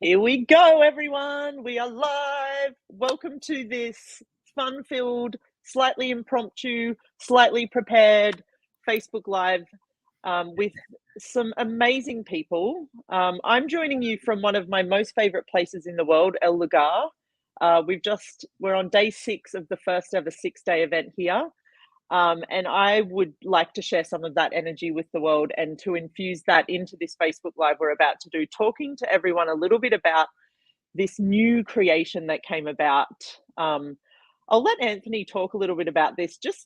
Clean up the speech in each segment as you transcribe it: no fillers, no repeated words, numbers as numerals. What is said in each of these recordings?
Here we go, everyone. We are live. Welcome to this fun filled, slightly impromptu, slightly prepared Facebook Live with some amazing people. I'm joining you from one of my most favorite places in the world, El Lugar. We're on day 6 of the first ever 6-day event here. And I would like to share some of that energy with the world and to infuse that into this Facebook Live we're about to do, talking to everyone a little bit about this new creation that came about. I'll let Anthony talk a little bit about this. Just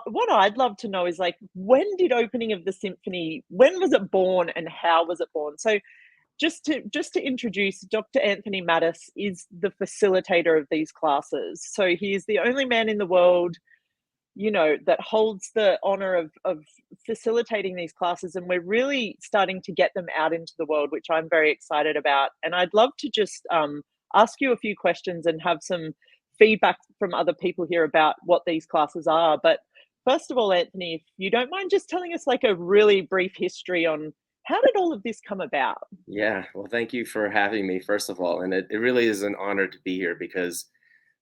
what I'd love to know is, like, when did opening of the symphony, when was it born and how was it born? So just to introduce, Dr. Anthony Mattis is the facilitator of these classes. So he is the only man in the world, that holds the honor of facilitating these classes, and we're really starting to get them out into the world, which I'm very excited about. And I'd love to just ask you a few questions and have some feedback from other people here about what these classes are. But first of all, Anthony, if you don't mind just telling us like a really brief history on how did all of this come about? Yeah, well, thank you for having me, first of all. And it really is an honor to be here because,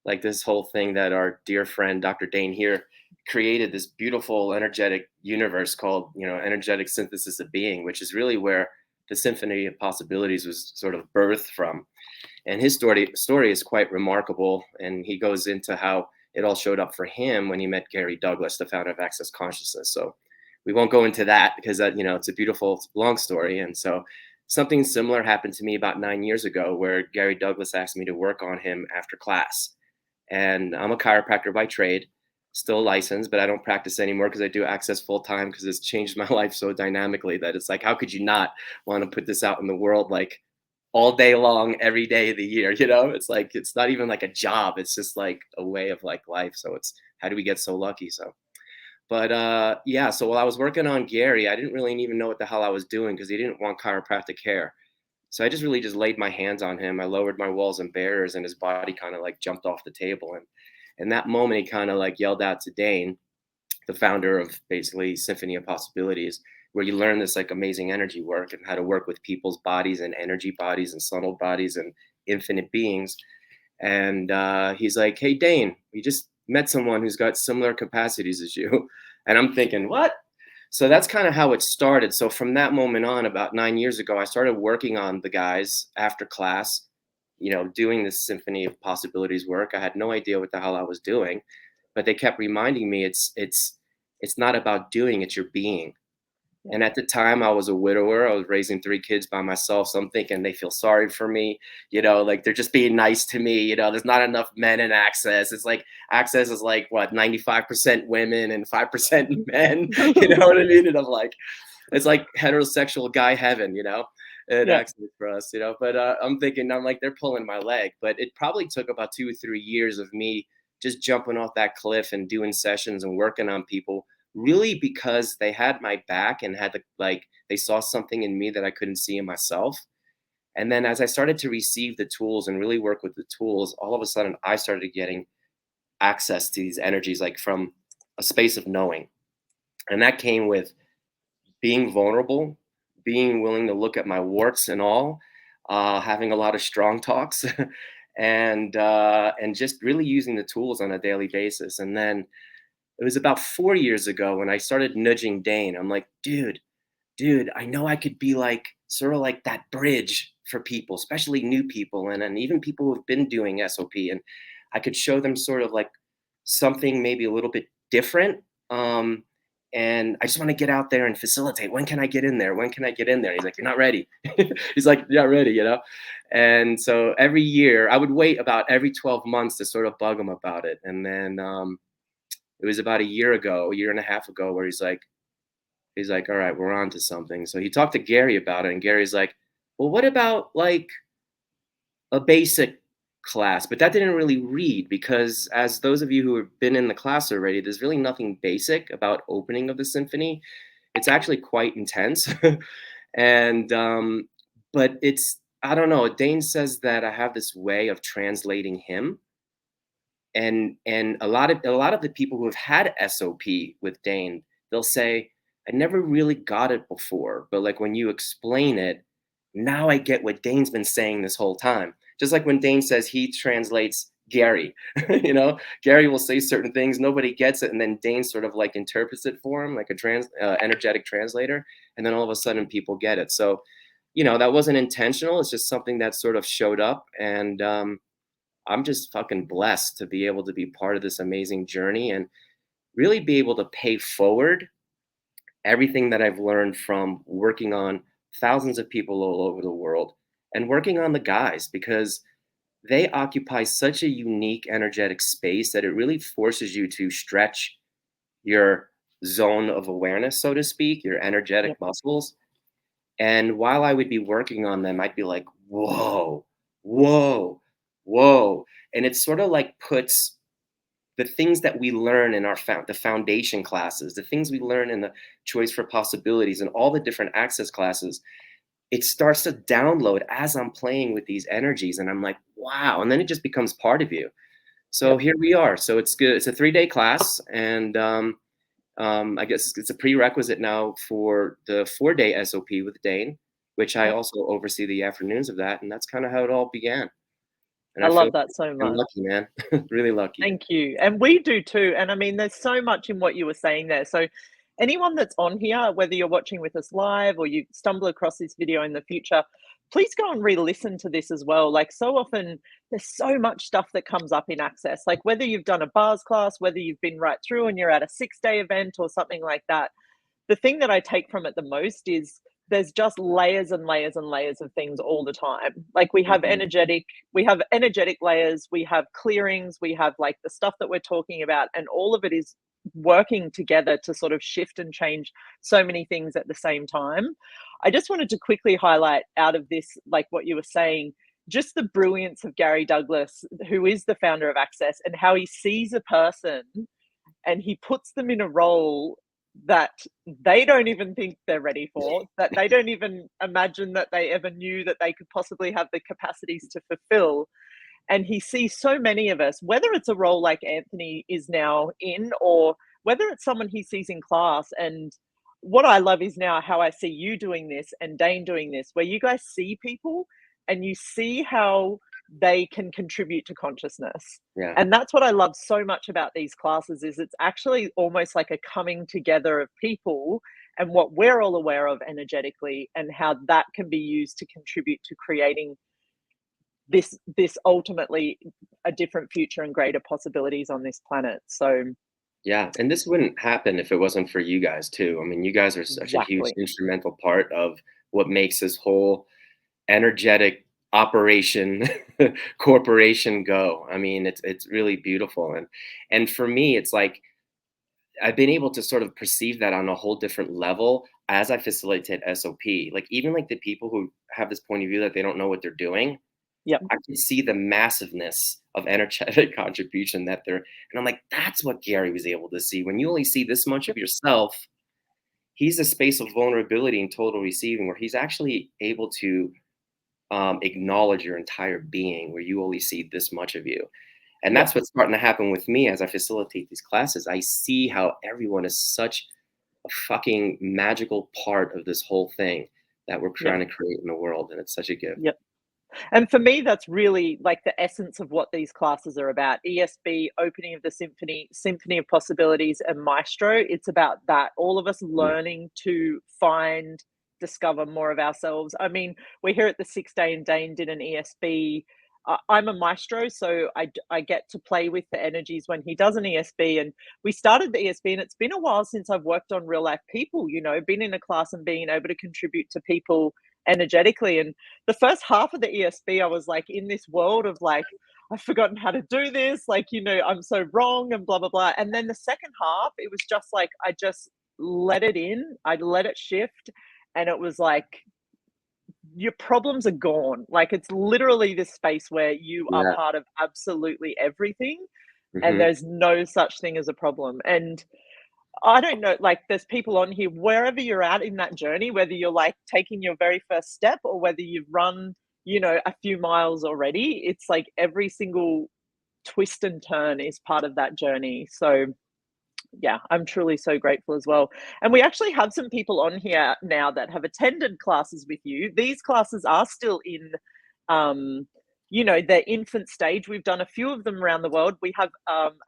like, this whole thing that our dear friend, Dr. Dane here, created this beautiful, energetic universe called, energetic synthesis of being, which is really where the Symphony of Possibilities was sort of birthed from. And his story is quite remarkable. And he goes into how it all showed up for him when he met Gary Douglas, the founder of Access Consciousness. So we won't go into that because it's a beautiful, long story. And so something similar happened to me about 9 years ago, where Gary Douglas asked me to work on him after class. And I'm a chiropractor by trade, still licensed, but I don't practice anymore because I do Access full time, because it's changed my life so dynamically that it's like, how could you not want to put this out in the world, like, all day long, every day of the year? It's like, it's not even like a job. It's just like a way of like life. So it's, how do we get so lucky? But yeah, so while I was working on Gary, I didn't really even know what the hell I was doing, because he didn't want chiropractic care. So I just really just laid my hands on him. I lowered my walls and barriers, and his body kind of like jumped off the table. And in that moment, he kind of like yelled out to Dane, the founder of basically Symphony of Possibilities, where you learn this like amazing energy work and how to work with people's bodies and energy bodies and subtle bodies and infinite beings. And he's like, "Hey, Dane, we just met someone who's got similar capacities as you." And I'm thinking, what? So that's kind of how it started. So from that moment on, about 9 years ago, I started working on the guys after class, doing this Symphony of Possibilities work. I had no idea what the hell I was doing, but they kept reminding me it's not about doing, it's your being. And at the time, I was a widower. I was raising 3 kids by myself. So I'm thinking they feel sorry for me, like they're just being nice to me. There's not enough men in Access. It's like Access is like, what, 95% women and 5% men. You know what I mean? And I'm like, it's like heterosexual guy heaven, and Yeah. Access for us, But I'm thinking, I'm like, they're pulling my leg. But it probably took about 2 or 3 years of me just jumping off that cliff and doing sessions and working on people, really because they had my back and had they saw something in me that I couldn't see in myself. And then as I started to receive the tools and really work with the tools, all of a sudden I started getting access to these energies, like from a space of knowing. And that came with being vulnerable, being willing to look at my warts and all, having a lot of strong talks, and just really using the tools on a daily basis. And then it was about 4 years ago when I started nudging Dane. I'm like, dude, I know I could be like sort of like that bridge for people, especially new people, and even people who've been doing SOP. And I could show them sort of like something maybe a little bit different. And I just want to get out there and facilitate. When can I get in there? When can I get in there? And he's like, "You're not ready." He's like, "You're not ready." And so every year I would wait about every 12 months to sort of bug him about it. And then it was about a year and a half ago, where he's like, "All right, we're on to something." So he talked to Gary about it, and Gary's like, "Well, what about like a basic class?" But that didn't really read, because as those of you who have been in the class already, there's really nothing basic about opening of the symphony. It's actually quite intense. And but it's, I don't know, Dane says that I have this way of translating him. And a lot of the people who have had SOP with Dane, they'll say, "I never really got it before, but like when you explain it, now I get what Dane's been saying this whole time. Just like when Dane says he translates Gary, Gary will say certain things, nobody gets it, and then Dane sort of like interprets it for him, like a energetic translator, and then all of a sudden people get it. So, that wasn't intentional. It's just something that sort of showed up, and I'm just fucking blessed to be able to be part of this amazing journey and really be able to pay forward everything that I've learned from working on thousands of people all over the world and working on the guys, because they occupy such a unique energetic space that it really forces you to stretch your zone of awareness, so to speak, your energetic Yep. muscles. And while I would be working on them, I'd be like, whoa, whoa, whoa. And it sort of like puts the things that we learn in the foundation classes, the things we learn in the choice for possibilities and all the different access classes, it starts to download as I'm playing with these energies. And I'm like, wow. And then it just becomes part of you. So Yep. here we are. So it's good. It's a 3-day class. And I guess it's a prerequisite now for the 4-day SOP with Dane, which I Yep. also oversee the afternoons of that. And that's kind of how it all began. And I I feel love that so I'm much. lucky, man. Really lucky. Thank you. And we do too. And I mean, there's so much in what you were saying there. So, anyone that's on here, whether you're watching with us live or you stumble across this video in the future, please go and re listen to this as well. Like, so often there's so much stuff that comes up in Access, like whether you've done a bars class, whether you've been right through and you're at a 6-day event or something like that. The thing that I take from it the most is there's just layers and layers and layers of things all the time. Like Mhm. we have energetic layers, we have clearings, we have like the stuff that we're talking about, and all of it is working together to sort of shift and change so many things at the same time. I just wanted to quickly highlight out of this, like what you were saying, just the brilliance of Gary Douglas, who is the founder of Access, and how he sees a person and he puts them in a role that they don't even think they're ready for, that they don't even imagine that they ever knew that they could possibly have the capacities to fulfill. And he sees so many of us, whether it's a role like Anthony is now in, or whether it's someone he sees in class. And what I love is now how I see you doing this and Dane doing this, where you guys see people and you see how they can contribute to consciousness. Yeah. And that's what I love so much about these classes is it's actually almost like a coming together of people and what we're all aware of energetically and how that can be used to contribute to creating this ultimately a different future and greater possibilities on this planet. So Yeah, and this wouldn't happen if it wasn't for you guys too. I mean, you guys are such a huge exactly. instrumental part of what makes this whole energetic operation corporation go. I mean, it's really beautiful, and for me, it's like I've been able to sort of perceive that on a whole different level as I facilitate SOP. Like even like the people who have this point of view that they don't know what they're doing, Yep. I can see the massiveness of energetic contribution that they're, and I'm like, that's what Gary was able to see. When you only see this much of Yep. yourself, he's a space of vulnerability and total receiving where he's actually able to acknowledge your entire being, where you only see this much of you. And Yep. that's what's starting to happen with me as I facilitate these classes. I see how everyone is such a fucking magical part of this whole thing that we're Yep. trying to create in the world. And it's such a gift. Yep. And for me, that's really like the essence of what these classes are about. ESB, opening of the symphony, symphony of possibilities, and maestro. It's about that. All of us Mm. learning to find, discover more of ourselves. I mean, we're here at the 6-day and Dane did an ESB. I'm a maestro, so I get to play with the energies when he does an ESB. And we started the ESB, and it's been a while since I've worked on real life people, been in a class and being able to contribute to people energetically. And the first half of the ESB, I was like in this world of like, I've forgotten how to do this, like, I'm so wrong and blah, blah, blah. And then the second half, it was just like, I just let it in, I let it shift. And it was like, your problems are gone. Like, it's literally this space where you are Yeah. part of absolutely everything. And Hmm. there's no such thing as a problem. And I don't know, like there's people on here, wherever you're at in that journey, whether you're like taking your very first step or whether you've run, a few miles already, it's like every single twist and turn is part of that journey. So Yeah, I'm truly so grateful as well. And we actually have some people on here now that have attended classes with you. These classes are still in, um, their infant stage. We've done a few of them around the world. We have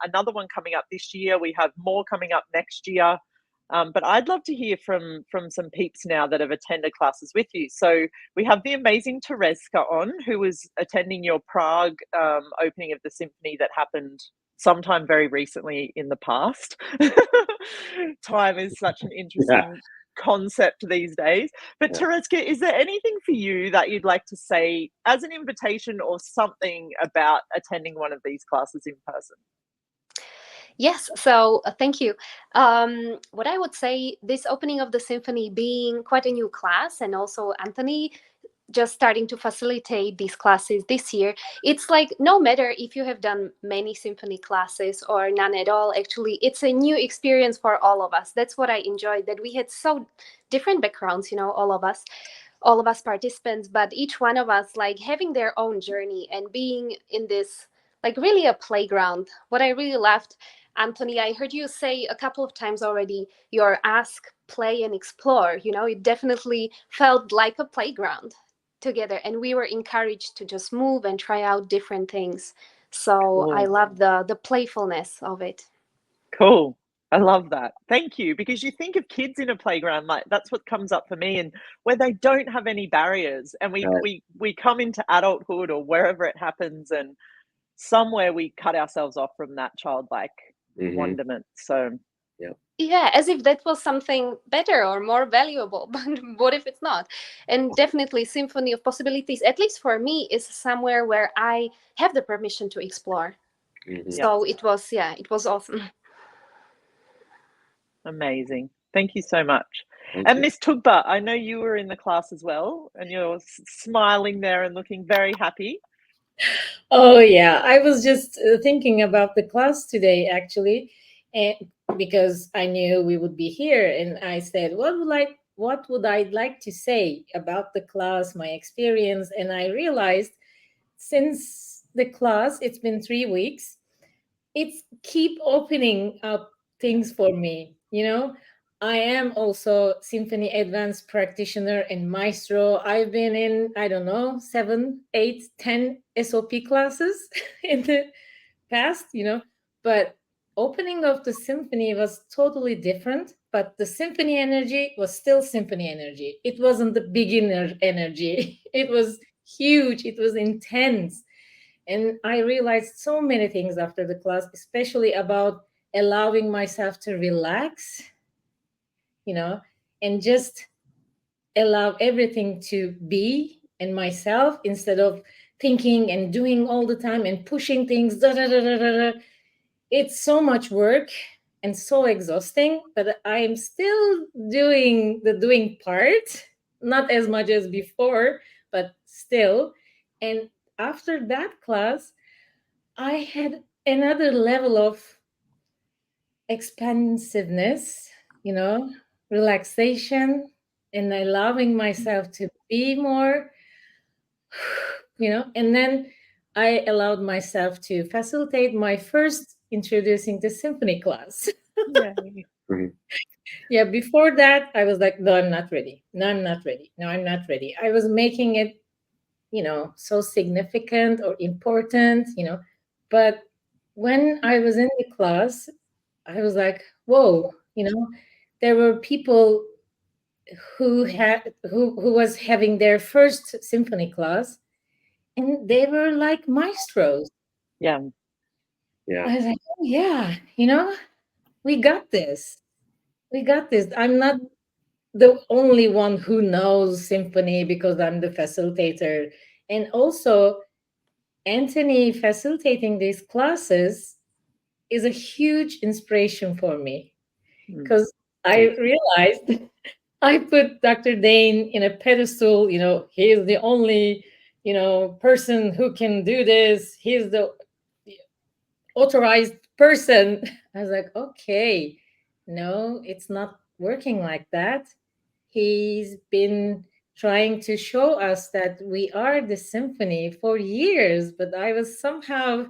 another one coming up this year. We have more coming up next year. But I'd love to hear from some peeps now that have attended classes with you. So we have the amazing Tereska on, who was attending your Prague opening of the symphony that happened sometime very recently in the past. Time is such an interesting concept these days. But Tereska, is there anything for you that you'd like to say as an invitation or something about attending one of these classes in person? Yes, so thank you. What I would say, this opening of the symphony being quite a new class, and also Anthony just starting to facilitate these classes this year, it's like no matter if you have done many symphony classes or none at all, actually it's a new experience for all of us. That's what I enjoyed, that we had so different backgrounds, all of us participants, but each one of us like having their own journey and being in this like really a playground. What I really loved, Anthony, I heard you say a couple of times already, your ask, play, and explore. It definitely felt like a playground together, and we were encouraged to just move and try out different things. So I Cool. love the playfulness of it. Cool. I love that. Thank you. Because you think of kids in a playground, like that's what comes up for me, and where they don't have any barriers, and we come into adulthood or wherever it happens, and somewhere we cut ourselves off from that childlike wonderment. So yeah, as if that was something better or more valuable, but what if it's not? And definitely Symphony of Possibilities, at least for me, is somewhere where I have the permission to explore. So it was awesome. Amazing. Thank you so much. And Miss Tugba, I know you were in the class as well, and you're smiling there and looking very happy. Oh yeah, I was just thinking about the class today actually, and because I knew we would be here, and I said, what would I like to say about the class, my experience, and I realized since the class, it's been 3 weeks, it's keep opening up things for me. I am also symphony advanced practitioner and maestro. I've been in, I don't know, 7, 8, 10 SOP classes in the past, but opening of the symphony was totally different. But the symphony energy was still symphony energy. It wasn't the beginner energy. It was huge. It was intense. And I realized so many things after the class, especially about allowing myself to relax, and just allow everything to be and myself instead of thinking and doing all the time and pushing things. Da, da, da, da, da, da. It's so much work and so exhausting, but I am still doing the doing part, not as much as before, but still. And after that class, I had another level of expansiveness, relaxation, and allowing myself to be more, and then I allowed myself to facilitate my first introducing the symphony class. Yay. Yeah, before that, I was like, no, I'm not ready. No, I'm not ready. No, I'm not ready. I was making it, so significant or important, but when I was in the class, I was like, whoa, there were people who was having their first symphony class, and they were like maestros. Yeah. I was like, oh yeah, we got this. We got this. I'm not the only one who knows symphony because I'm the facilitator. And also, Anthony facilitating these classes is a huge inspiration for me because I realized I put Dr. Dane in a pedestal. He is the only, person who can do this. He's the authorized person. I was like, okay, no, it's not working like that. He's been trying to show us that we are the symphony for years, but I was somehow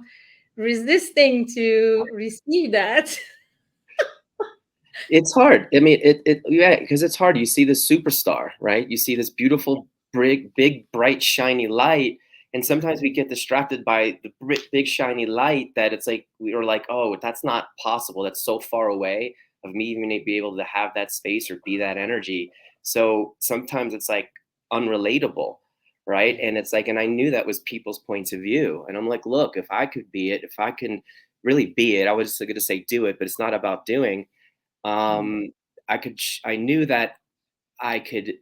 resisting to receive that. It's hard. I mean, yeah, because it's hard. You see this superstar, right? You see this beautiful, big, bright, shiny light, and sometimes we get distracted by the big, shiny light that it's like we were like, oh, that's not possible. That's so far away of me even be able to have that space or be that energy. So sometimes it's like unrelatable, right? And it's like, and I knew that was people's points of view, and I'm like, look, if I could be it, if I can really be it, I was just going to say do it, but it's not about doing. I knew that I could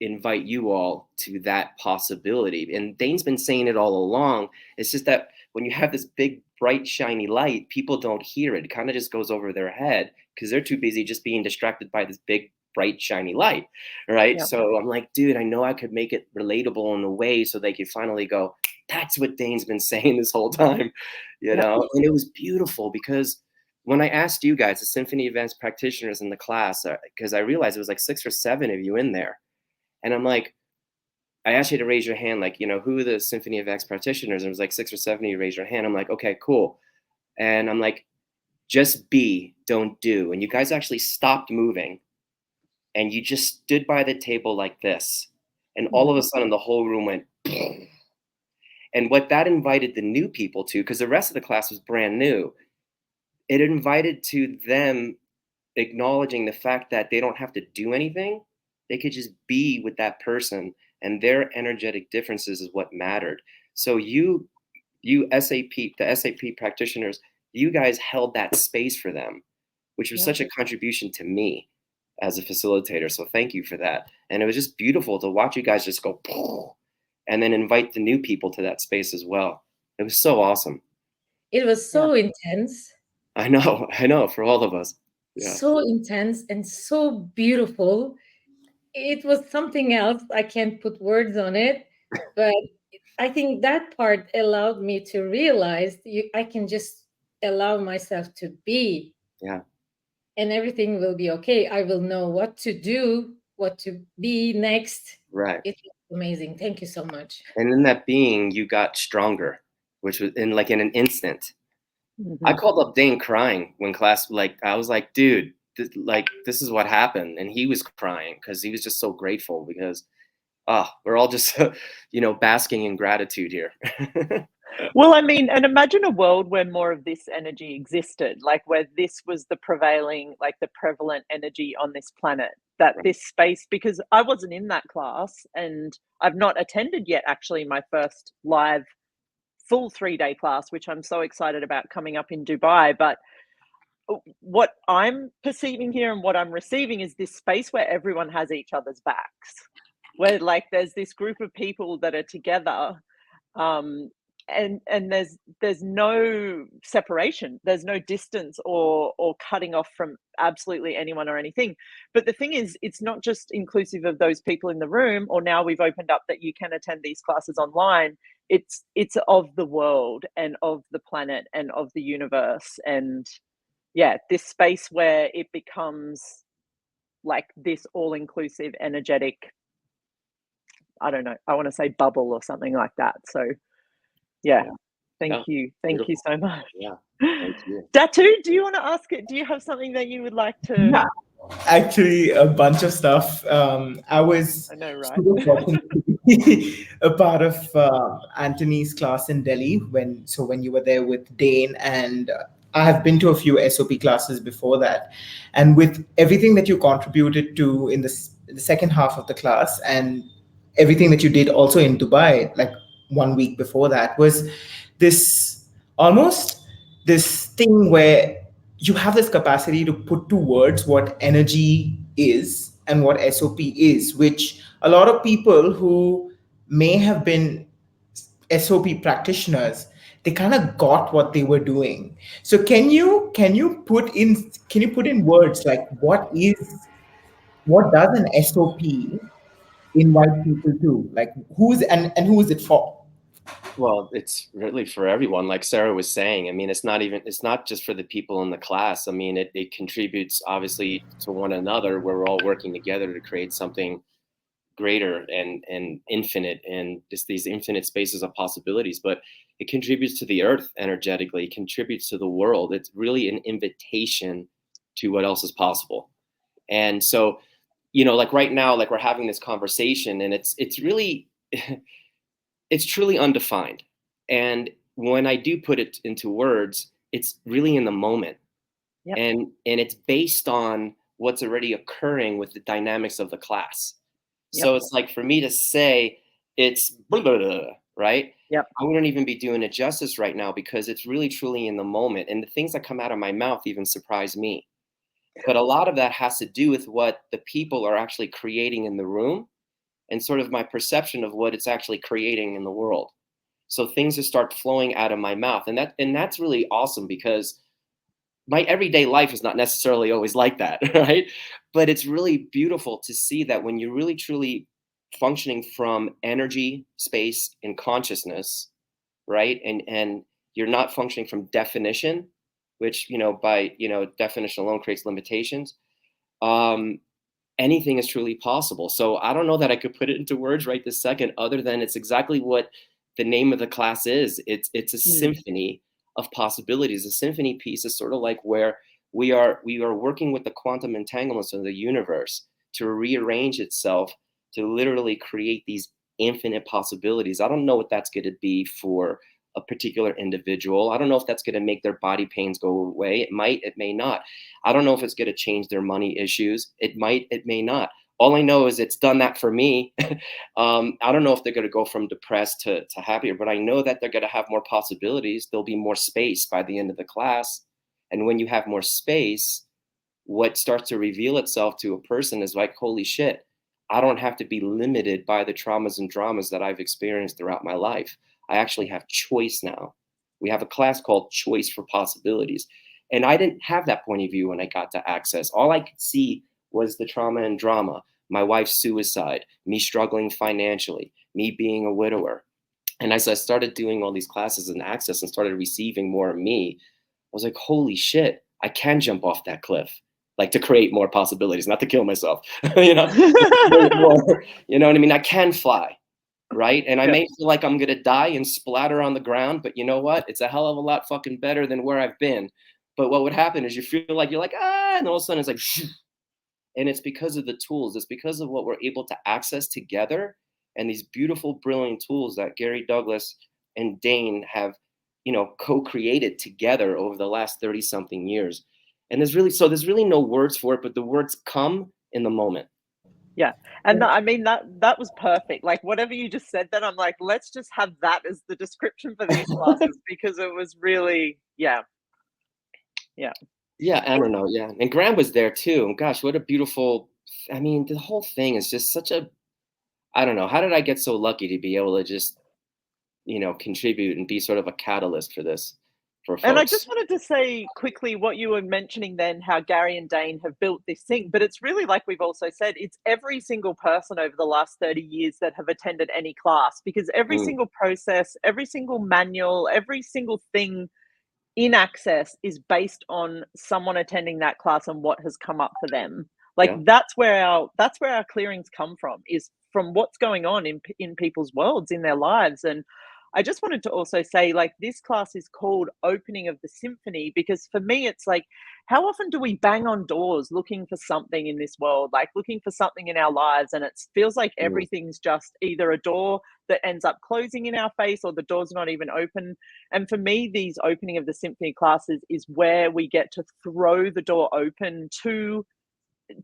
invite you all to that possibility. And Dane's been saying it all along. It's just that when you have this big, bright, shiny light, people don't hear it. It kind of just goes over their head because they're too busy just being distracted by this big, bright, shiny light. Right. Yeah. So I'm like, dude, I know I could make it relatable in a way so they could finally go, that's what Dane's been saying this whole time, you know? And it was beautiful because when I asked you guys, the Symphony Events practitioners in the class, because I realized it was like 6 or 7 of you in there. And I'm like, I asked you to raise your hand, like, you know, who are the Symphony Events practitioners? And it was like 6 or 7 of you raised your hand. I'm like, okay, cool. And I'm like, just be, don't do. And you guys actually stopped moving. And you just stood by the table like this. And all of a sudden, the whole room went, and what that invited the new people to, because the rest of the class was brand new, it invited to them acknowledging the fact that they don't have to do anything. They could just be with that person, and their energetic differences is what mattered. So you SAP, the SAP practitioners, you guys held that space for them, which was such a contribution to me as a facilitator. So thank you for that. And it was just beautiful to watch you guys just go, and then invite the new people to that space as well. It was so awesome. It was so intense. I know, for all of us. Yeah. So intense and so beautiful. It was something else. I can't put words on it, but I think that part allowed me to realize I can just allow myself to be. Yeah. And everything will be okay. I will know what to do, what to be next. Right. It was amazing. Thank you so much. And in that being, you got stronger, which was in an instant. I called up Dane crying when class, like, I was like, dude, this is what happened. And he was crying because he was just so grateful because, we're all just, basking in gratitude here. Well, I mean, and imagine a world where more of this energy existed, like where this was the prevailing, like the prevalent energy on this planet, that this space, because I wasn't in that class and I've not attended yet, actually, my first live full 3-day class, which I'm so excited about coming up in Dubai. But what I'm perceiving here and what I'm receiving is this space where everyone has each other's backs, where like there's this group of people that are together, and there's no separation, there's no distance or cutting off from absolutely anyone or anything. But the thing is, it's not just inclusive of those people in the room, or now we've opened up that you can attend these classes online. It's of the world and of the planet and of the universe. And yeah, this space where it becomes like this all-inclusive energetic, I don't know, I want to say bubble or something like that. So yeah. Thank you so much. Yeah, thank you. Datu, do you want to ask it? Do you have something that you would like to? Yeah, actually, a bunch of stuff. I know, right? super fortunate to be a part of Anthony's class in Delhi when you were there with Dane, and I have been to a few SOP classes before that, and with everything that you contributed to in the second half of the class and everything that you did also in Dubai, like 1 week before that, was this almost this thing where you have this capacity to put to words what energy is and what SOP is, which a lot of people who may have been SOP practitioners, they kind of got what they were doing. So can you put in words like what does an SOP invite people to? Like who is it for? Well, it's really for everyone, like Sarah was saying. I mean, it's not just for the people in the class. I mean, it contributes obviously to one another, where we're all working together to create something greater and infinite, and just these infinite spaces of possibilities. But it contributes to the earth energetically, it contributes to the world. It's really an invitation to what else is possible. And so, you know, like right now, like we're having this conversation, and it's really, it's truly undefined. And when I do put it into words, it's really in the moment. Yep. And it's based on what's already occurring with the dynamics of the class. Yep. So it's like for me to say it's blah, blah, blah, right? Yep. I wouldn't even be doing it justice right now, because it's really truly in the moment. And the things that come out of my mouth even surprise me. But a lot of that has to do with what the people are actually creating in the room, and sort of my perception of what it's actually creating in the world. So things just start flowing out of my mouth. And that's really awesome, because my everyday life is not necessarily always like that, right? But it's really beautiful to see that when you're really truly functioning from energy, space, and consciousness, right? And you're not functioning from definition, which, you know, by, you know, definition alone creates limitations. Anything is truly possible. So I don't know that I could put it into words right this second, other than it's exactly what the name of the class is. It's a symphony of possibilities. A symphony piece is sort of like where we are working with the quantum entanglements of the universe to rearrange itself to literally create these infinite possibilities. I don't know what that's going to be for a particular individual. I don't know if that's going to make their body pains go away. It might, it may not. I don't know if it's going to change their money issues. It might, it may not. All I know is it's done that for me. I don't know if they're going to go from depressed to happier, but I know that they're going to have more possibilities. There'll be more space by the end of the class. And when you have more space, what starts to reveal itself to a person is like, holy shit, I don't have to be limited by the traumas and dramas that I've experienced throughout my life. I actually have choice now. We have a class called Choice for Possibilities. And I didn't have that point of view when I got to Access. All I could see was the trauma and drama, my wife's suicide, me struggling financially, me being a widower. And as I started doing all these classes in Access and started receiving more of me, I was like, holy shit, I can jump off that cliff, like to create more possibilities, not to kill myself, you know, more, you know what I mean? I can fly. Right. And I may feel like I'm going to die and splatter on the ground, but you know what? It's a hell of a lot fucking better than where I've been. But what would happen is you feel like you're like, and all of a sudden it's like, and it's because of the tools. It's because of what we're able to access together, and these beautiful, brilliant tools that Gary Douglas and Dane have, you know, co-created together over the last 30 something years. And there's really no words for it, but the words come in the moment. Yeah. And I mean, that was perfect. Like whatever you just said, then I'm like, let's just have that as the description for these classes, because it was really, yeah. Yeah, I don't know. Yeah. And Graham was there too. Gosh, what a beautiful, I mean, the whole thing is just such a, I don't know. How did I get so lucky to be able to just, you know, contribute and be sort of a catalyst for this? And I just wanted to say quickly what you were mentioning then, how Gary and Dane have built this thing, but it's really like we've also said, it's every single person over the last 30 years that have attended any class, because every single process, every single manual, every single thing in Access is based on someone attending that class and what has come up for them. Like that's where our clearings come from, is from what's going on in people's worlds, in their lives. And I just wanted to also say, like, this class is called Opening of the Symphony, because for me, it's like, how often do we bang on doors looking for something in this world, like looking for something in our lives? And it feels like everything's just either a door that ends up closing in our face, or the door's not even open. And for me, these Opening of the Symphony classes is where we get to throw the door open to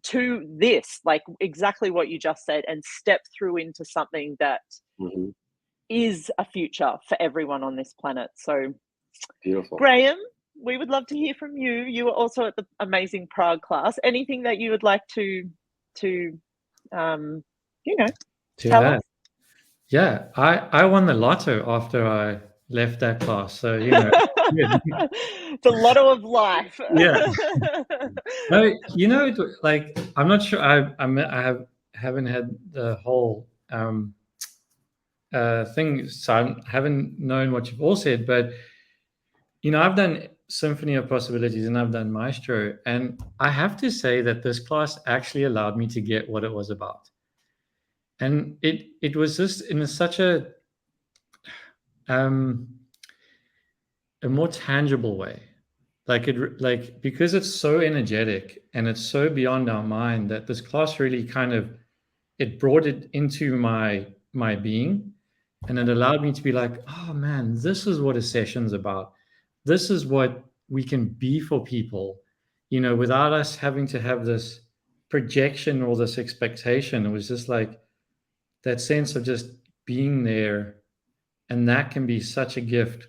this, like exactly what you just said, and step through into something that is a future for everyone on this planet. So beautiful. Graham, we would love to hear from you. You were also at the amazing Prague class. Anything that you would like to you know, tell us? Yeah, I won the lotto after I left that class. So, you know, the lotto of life. Yeah. No, you know, like, I'm not sure. I haven't had the whole thing, so I haven't known what you've all said. But you know, I've done Symphony of Possibilities and I've done Maestro, and I have to say that this class actually allowed me to get what it was about. And it was just in such a more tangible way. like because it's so energetic and it's so beyond our mind, that this class really kind of, it brought it into my being, and it allowed me to be like, oh man, this is what a session's about. This is what we can be for people, without us having to have this projection or this expectation. It was just like that sense of just being there, and that can be such a gift,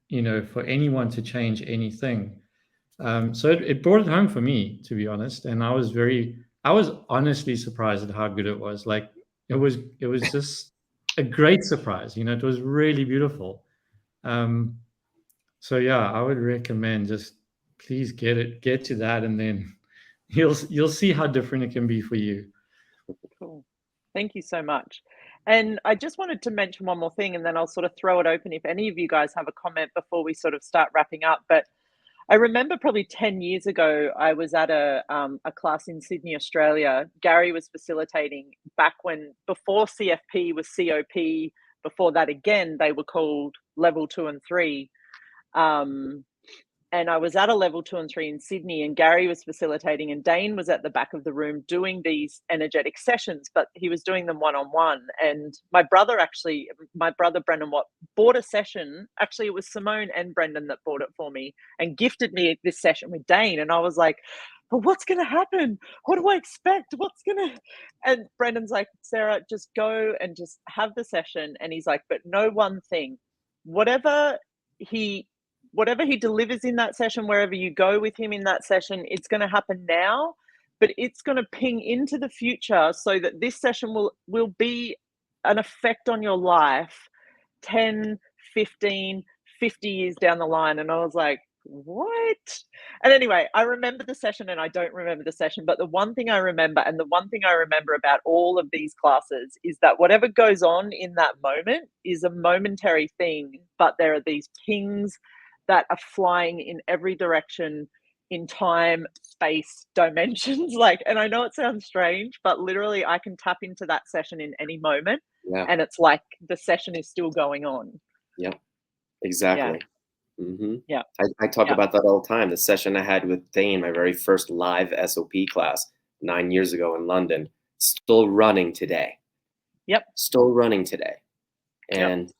for anyone to change anything. So it brought it home for me, to be honest. And I was honestly surprised at how good it was. Like it was just a great surprise. It was really beautiful. So yeah, I would recommend, just please get to that, and then you'll see how different it can be for you. Cool. Thank you so much. And I just wanted to mention one more thing, and then I'll sort of throw it open if any of you guys have a comment before we sort of start wrapping up. But I remember probably 10 years ago, I was at a class in Sydney, Australia. Gary was facilitating back before CFP was COP, before that again, they were called level 2 and 3. And I was at a level 2 and 3 in Sydney, and Gary was facilitating, and Dane was at the back of the room doing these energetic sessions, but he was doing them one-on-one. And my brother Brendan Watt bought a session. Actually, it was Simone and Brendan that bought it for me and gifted me this session with Dane. And I was like, but what's going to happen? What do I expect? And Brendan's like, Sarah, just go and just have the session. And he's like, but know one thing, whatever he delivers in that session, wherever you go with him in that session, it's going to happen now, but it's going to ping into the future, so that this session will be an effect on your life 10, 15, 50 years down the line. And I was like, what? And anyway, I remember the session, and I don't remember the session, but the one thing I remember, and the one thing I remember about all of these classes, is that whatever goes on in that moment is a momentary thing, but there are these pings that are flying in every direction in time, space, dimensions. And I know it sounds strange, but literally I can tap into that session in any moment. Yeah. And it's like the session is still going on. Yeah, exactly. Yeah. Mm-hmm. Yeah. I talk about that all the time. The session I had with Dane, my very first live SOP class 9 years ago in London, still running today. Yep. Still running today. And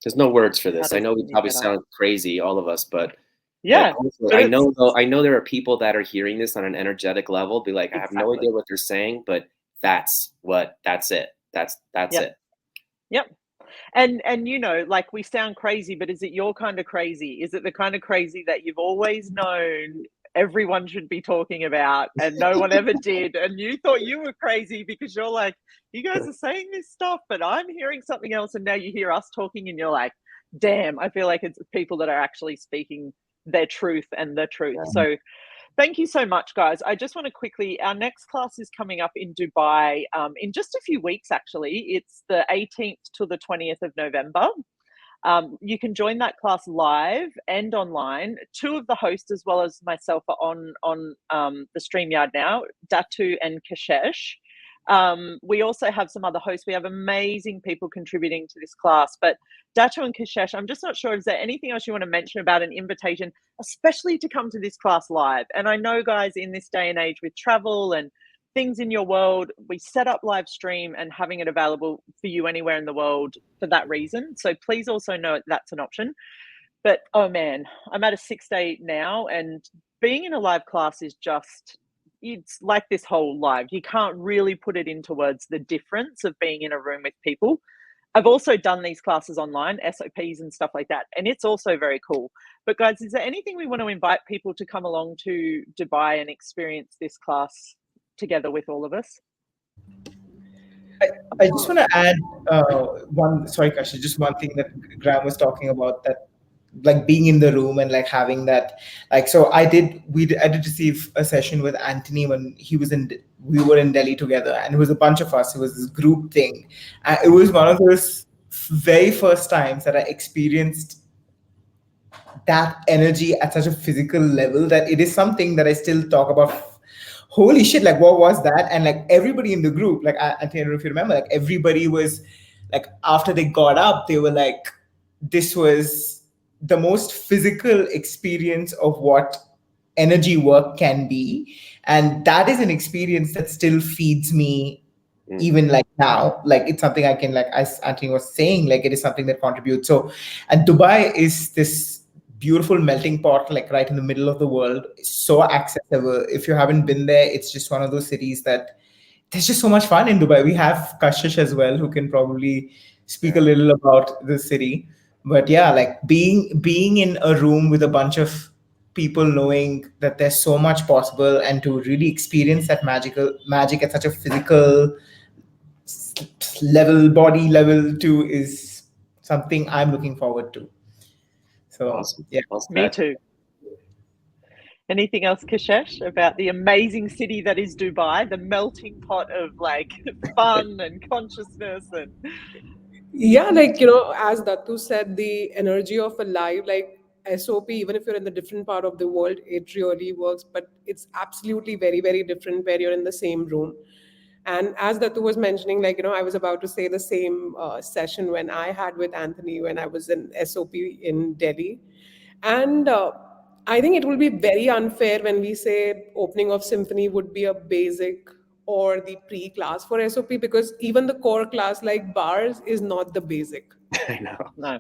there's no words for this. I know we probably sound crazy, all of us, but yeah, also, I know there are people that are hearing this on an energetic level, be like, I have no idea what they're saying, but that's it. That's it. Yep. And like, we sound crazy, but is it your kind of crazy? Is it the kind of crazy that you've always known everyone should be talking about and no one ever did, and you thought you were crazy because you're like, you guys are saying this stuff, but I'm hearing something else, and now you hear us talking and you're like, damn, I feel like it's people that are actually speaking their truth and the truth. Yeah. So thank you so much, guys. I just want to quickly, our next class is coming up in Dubai in just a few weeks, actually. It's the 18th to the 20th of November. You can join that class live and online. Two of the hosts, as well as myself, are on the StreamYard now, Datu and Kashesh. We also have some other hosts. We have amazing people contributing to this class, but Datu and Kashesh, I'm just not sure, is there anything else you want to mention about an invitation, especially to come to this class live? And I know, guys, in this day and age with travel and things in your world, we set up live stream and having it available for you anywhere in the world for that reason. So please also know that's an option. But oh man, I'm at a 6-day now, and being in a live class is just, it's like this whole live. You can't really put it into words, the difference of being in a room with people. I've also done these classes online, SOPs and stuff like that, and it's also very cool. But guys, is there anything we want to invite people to come along to Dubai and experience this class together with all of us? I just want to add just one thing that Graham was talking about, that like being in the room and like having that, like, so I did receive a session with Anthony when we were in Delhi together, and it was a bunch of us. It was this group thing. It was one of those very first times that I experienced that energy at such a physical level that it is something that I still talk about. Holy shit, like, what was that? And like everybody in the group, like, I don't know if you remember, like everybody was like, after they got up, they were like, this was the most physical experience of what energy work can be. And that is an experience that still feeds me even like now. Like it's something I can, like as Anthony was saying, like it is something that contributes. So, and Dubai is this beautiful melting pot, like right in the middle of the world. It's so accessible. If you haven't been there, it's just one of those cities that there's just so much fun in Dubai. We have Kashish as well, who can probably speak a little about the city. But yeah, like being in a room with a bunch of people, knowing that there's so much possible, and to really experience that magic at such a physical level, body level too, is something I'm looking forward to. So Awesome. yeah, Awesome. Me too. Anything else, Kashesh, about the amazing city that is Dubai, the melting pot of like fun and consciousness and Yeah, like, you know, as Dattu said, the energy of a live, like SOP, even if you're in the different part of the world, it really works. But it's absolutely very, very different where you're in the same room. And as Dattu was mentioning, like, you know, I was about to say the same session when I had with Anthony when I was in SOP in Delhi. And I think it will be very unfair when we say opening of symphony would be a basic or the pre-class for SOP, because even the core class like bars is not the basic. I know. no.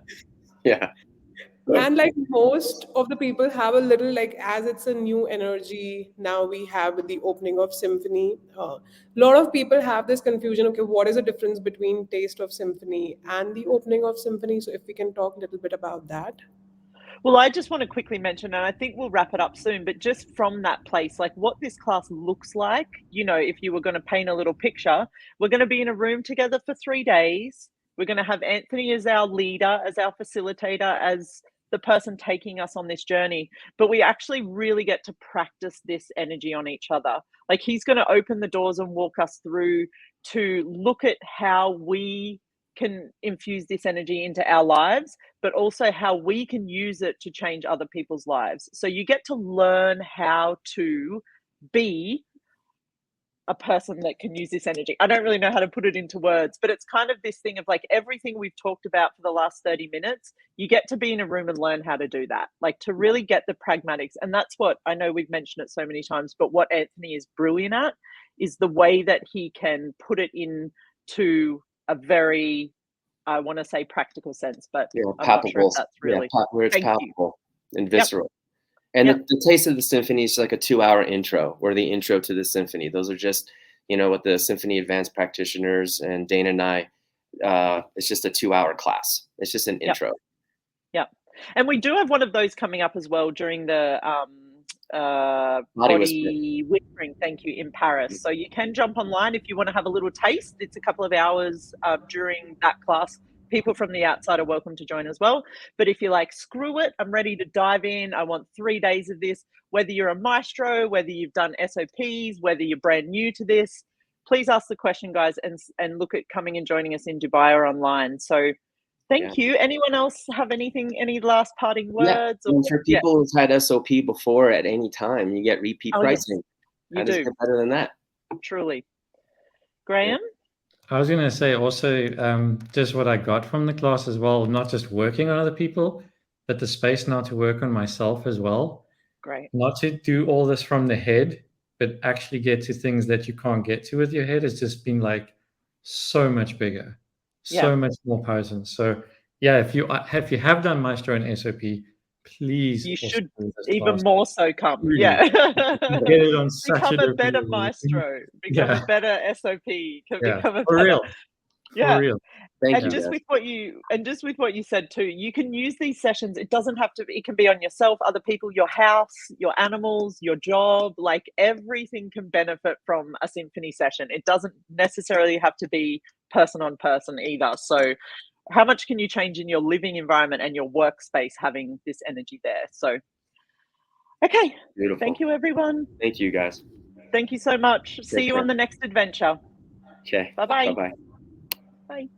Yeah. And like most of the people have a little, like, as it's a new energy now we have with the opening of symphony, a lot of people have this confusion, okay, what is the difference between taste of symphony and the opening of symphony? So if we can talk a little bit about that. Well, I just want to quickly mention, and I think we'll wrap it up soon, but just from that place, like what this class looks like, you know, if you were going to paint a little picture, we're going to be in a room together for 3 days. We're going to have Anthony as our leader, as our facilitator, as the person taking us on this journey. But we actually really get to practice this energy on each other. Like he's going to open the doors and walk us through to look at how we can infuse this energy into our lives, but also how we can use it to change other people's lives. So you get to learn how to be a person that can use this energy. I don't really know how to put it into words, but it's kind of this thing of like everything we've talked about for the last 30 minutes, you get to be in a room and learn how to do that, like to really get the pragmatics. And that's what I know we've mentioned it so many times, but what Anthony is brilliant at is the way that he can put it into a very, I want to say practical sense, but Yeah, I'm palpable. not sure if that's really where it's Thank you. palpable and visceral. And the taste of the symphony is like a 2-hour intro, or the intro to the symphony. Those are just, you know, what the Symphony Advanced practitioners and Dana and I, it's just a 2-hour class. It's just an intro. Yeah. And we do have one of those coming up as well during the body whispering, thank you, in Paris. So you can jump online if you want to have a little taste. It's a couple of hours during that class. People from the outside are welcome to join as well. But if you're like, screw it, I'm ready to dive in, I want 3 days of this, whether you're a maestro, whether you've done SOPs, whether you're brand new to this, please ask the question, guys, and look at coming and joining us in Dubai or online. So thank you. Anyone else have anything, any last parting words? Yeah. For people who've had SOP before at any time, you get repeat pricing. You do. Get better than that. Truly. Graham? I was going to say also just what I got from the class as well, not just working on other people, but the space now to work on myself as well. Great. Not to do all this from the head, but actually get to things that you can't get to with your head has just been like so much bigger, so much more potent. So yeah, if you have done Maestro and SOP, please, you should even more so come. Really. Yeah. Get it on such become a better maestro, become a better SOP, can become a better. Real. Yeah. For real. Thank you. Just with what you said too, you can use these sessions. It doesn't have to, it can be on yourself, other people, your house, your animals, your job, like everything can benefit from a symphony session. It doesn't necessarily have to be person on person either. So how much can you change in your living environment and your workspace having this energy there? So, okay. Beautiful. Thank you, everyone. Thank you, guys. Thank you so much. See you on the next adventure. Okay. Bye-bye. Bye-bye. Bye.